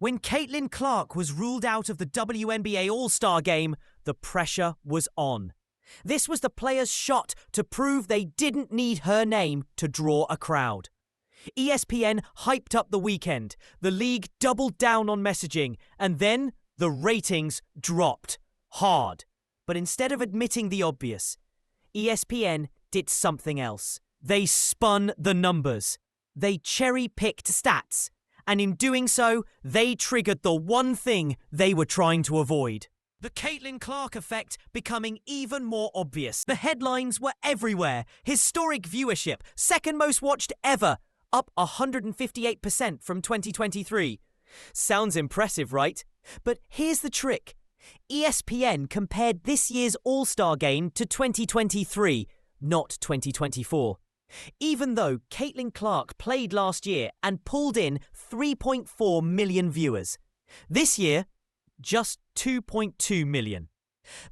When Caitlin Clark was ruled out of the WNBA All-Star Game, the pressure was on. This was the players' shot to prove they didn't need her name to draw a crowd. ESPN hyped up the weekend, the league doubled down on messaging, and then the ratings dropped hard. But instead of admitting the obvious, ESPN did something else. They spun the numbers. They cherry-picked stats. And in doing so, they triggered the one thing they were trying to avoid. The Caitlin Clark effect becoming even more obvious. The headlines were everywhere. Historic viewership, second most watched ever, up 158% from 2023. Sounds impressive, right? But here's the trick. ESPN compared this year's All-Star Game to 2023, not 2024. Even though Caitlin Clark played last year and pulled in 3.4 million viewers, this year, just 2.2 million.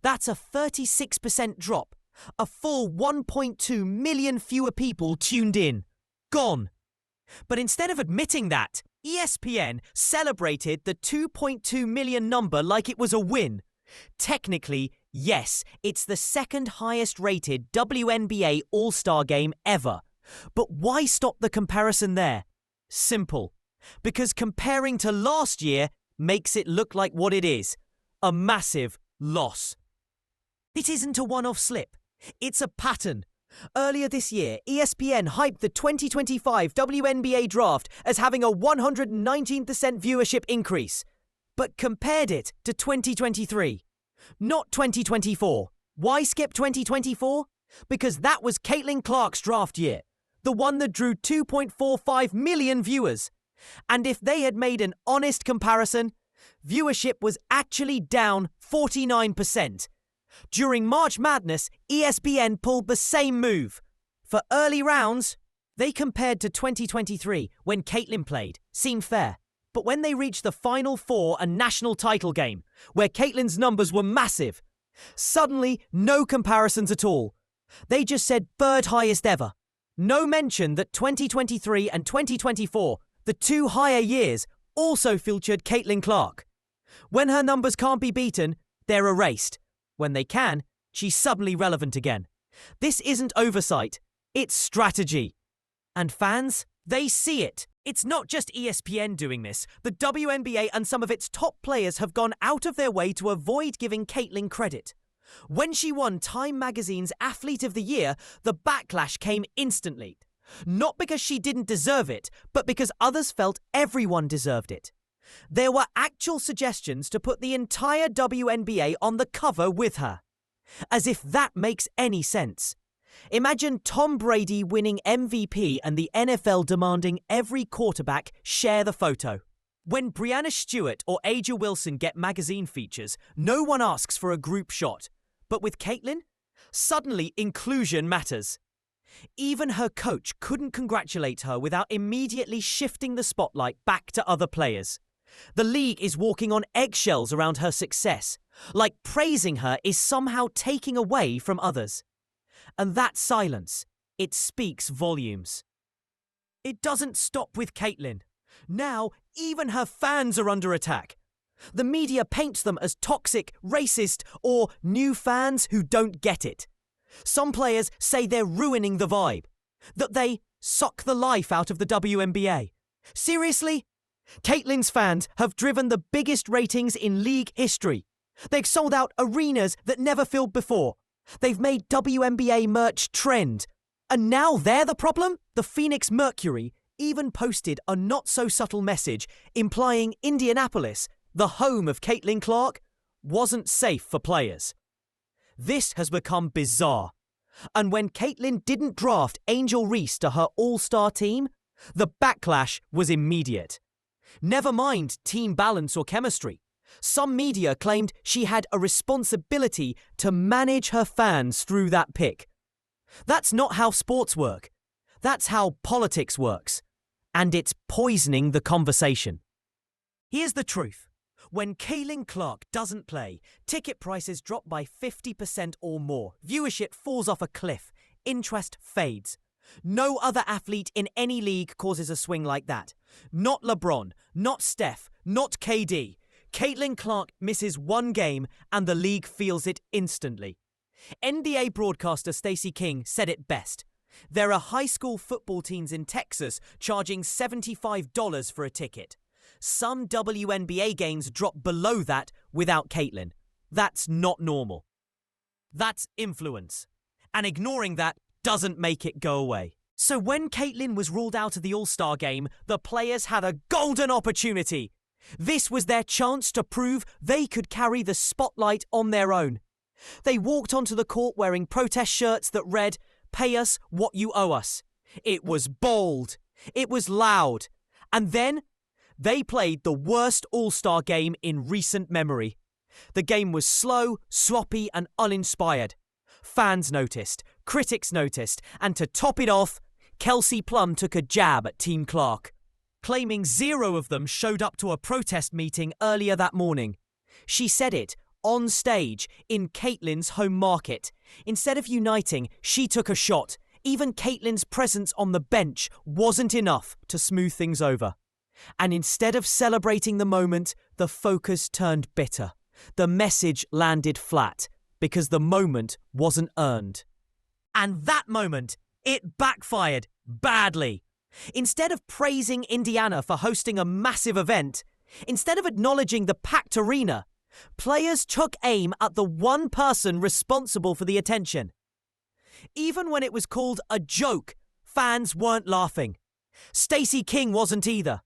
That's a 36% drop. A full 1.2 million fewer people tuned in. Gone. But instead of admitting that, ESPN celebrated the 2.2 million number like it was a win. Technically, yes, it's the second highest rated WNBA All-Star Game ever. But why stop the comparison there? Simple. Because comparing to last year makes it look like what it is. A massive loss. It isn't a one-off slip. It's a pattern. Earlier this year, ESPN hyped the 2025 WNBA draft as having a 119% viewership increase, but compared it to 2023. Not 2024. Why skip 2024? Because that was Caitlin Clark's draft year, the one that drew 2.45 million viewers. And if they had made an honest comparison, viewership was actually down 49%. During March Madness, ESPN pulled the same move. For early rounds, they compared to 2023 when Caitlin played. Seemed fair. But when they reached the Final Four and national title game, where Caitlin's numbers were massive, suddenly no comparisons at all. They just said third highest ever. No mention that 2023 and 2024, the two higher years, also featured Caitlin Clark. When her numbers can't be beaten, they're erased. When they can, she's suddenly relevant again. This isn't oversight, it's strategy. And fans, they see it. It's not just ESPN doing this. The WNBA and some of its top players have gone out of their way to avoid giving Caitlin credit. When she won Time Magazine's Athlete of the Year, the backlash came instantly. Not because she didn't deserve it, but because others felt everyone deserved it. There were actual suggestions to put the entire WNBA on the cover with her. As if that makes any sense. Imagine Tom Brady winning MVP and the NFL demanding every quarterback share the photo. When Breanna Stewart or Aja Wilson get magazine features, no one asks for a group shot. But with Caitlin, suddenly inclusion matters. Even her coach couldn't congratulate her without immediately shifting the spotlight back to other players. The league is walking on eggshells around her success, like praising her is somehow taking away from others. And that silence, it speaks volumes. It doesn't stop with Caitlin. Now, even her fans are under attack. The media paints them as toxic, racist, or new fans who don't get it. Some players say they're ruining the vibe, that they suck the life out of the WNBA. Seriously? Caitlin's fans have driven the biggest ratings in league history. They've sold out arenas that never filled before. They've made WNBA merch trend. And now they're the problem? The Phoenix Mercury even posted a not-so-subtle message implying Indianapolis, the home of Caitlin Clark, wasn't safe for players. This has become bizarre. And when Caitlin didn't draft Angel Reese to her All-Star team, the backlash was immediate. Never mind team balance or chemistry. Some media claimed she had a responsibility to manage her fans through that pick. That's not how sports work. That's how politics works. And it's poisoning the conversation. Here's the truth. When Caitlin Clark doesn't play, ticket prices drop by 50% or more. Viewership falls off a cliff. Interest fades. No other athlete in any league causes a swing like that. Not LeBron, not Steph, Not KD. Caitlin Clark misses one game and the league feels it instantly. NBA broadcaster Stacey King said it best. There are high school football teams in Texas charging $75 for a ticket. Some WNBA games drop below that without Caitlin. That's not normal. That's influence. And ignoring that doesn't make it go away. So when Caitlin was ruled out of the All-Star Game, the players had a golden opportunity. This was their chance to prove they could carry the spotlight on their own. They walked onto the court wearing protest shirts that read, "Pay us what you owe us." It was bold. It was loud. And then they played the worst All-Star Game in recent memory. The game was slow, sloppy, and uninspired. Fans noticed, critics noticed, and to top it off, Kelsey Plum took a jab at Team Clark, claiming 0 of them showed up to a protest meeting earlier that morning. She said it on stage in Caitlin's home market. Instead of uniting, she took a shot. Even Caitlin's presence on the bench wasn't enough to smooth things over. And instead of celebrating the moment, the focus turned bitter. The message landed flat because the moment wasn't earned. And that moment, it backfired badly. Instead of praising Indiana for hosting a massive event, instead of acknowledging the packed arena, players took aim at the one person responsible for the attention. Even when it was called a joke, fans weren't laughing. Stacey King wasn't either.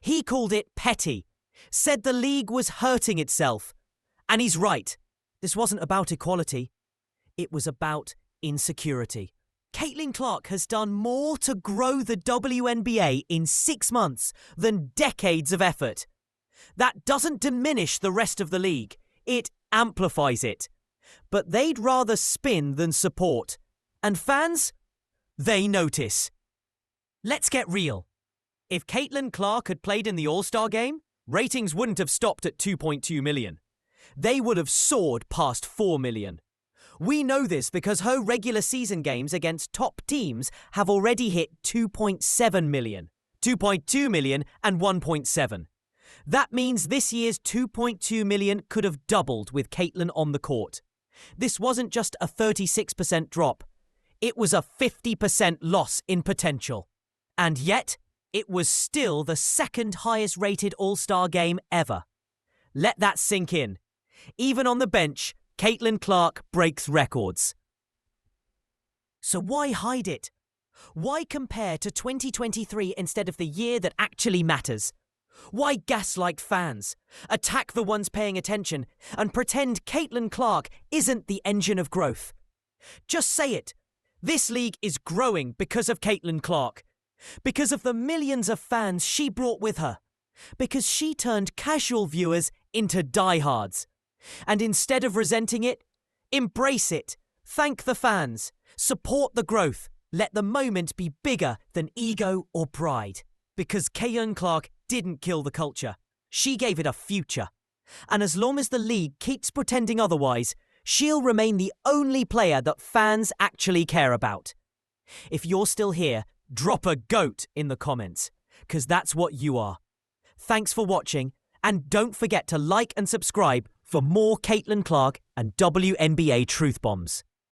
He called it petty, said the league was hurting itself. And he's right. This wasn't about equality. It was about insecurity. Caitlin Clark has done more to grow the WNBA in 6 months than decades of effort. That doesn't diminish the rest of the league. It amplifies it. But they'd rather spin than support. And fans? They notice. Let's get real. If Caitlin Clark had played in the All-Star Game, ratings wouldn't have stopped at 2.2 million. They would have soared past 4 million. We know this because her regular season games against top teams have already hit 2.7 million, 2.2 million and 1.7. That means this year's 2.2 million could have doubled with Caitlin on the court. This wasn't just a 36% drop. It was a 50% loss in potential. And yet, it was still the second highest rated All-Star Game ever. Let that sink in. Even on the bench, Caitlin Clark breaks records. So why hide it? Why compare to 2023 instead of the year that actually matters? Why gaslight fans, attack the ones paying attention, and pretend Caitlin Clark isn't the engine of growth? Just say it. This league is growing because of Caitlin Clark. Because of the millions of fans she brought with her. Because she turned casual viewers into diehards. And instead of resenting it, embrace it. Thank the fans. Support the growth. Let the moment be bigger than ego or pride. Because Caitlin Clark didn't kill the culture. She gave it a future. And as long as the league keeps pretending otherwise, she'll remain the only player that fans actually care about. If you're still here, drop a GOAT in the comments, because that's what you are. Thanks for watching, and don't forget to like and subscribe for more Caitlin Clark and WNBA truth bombs.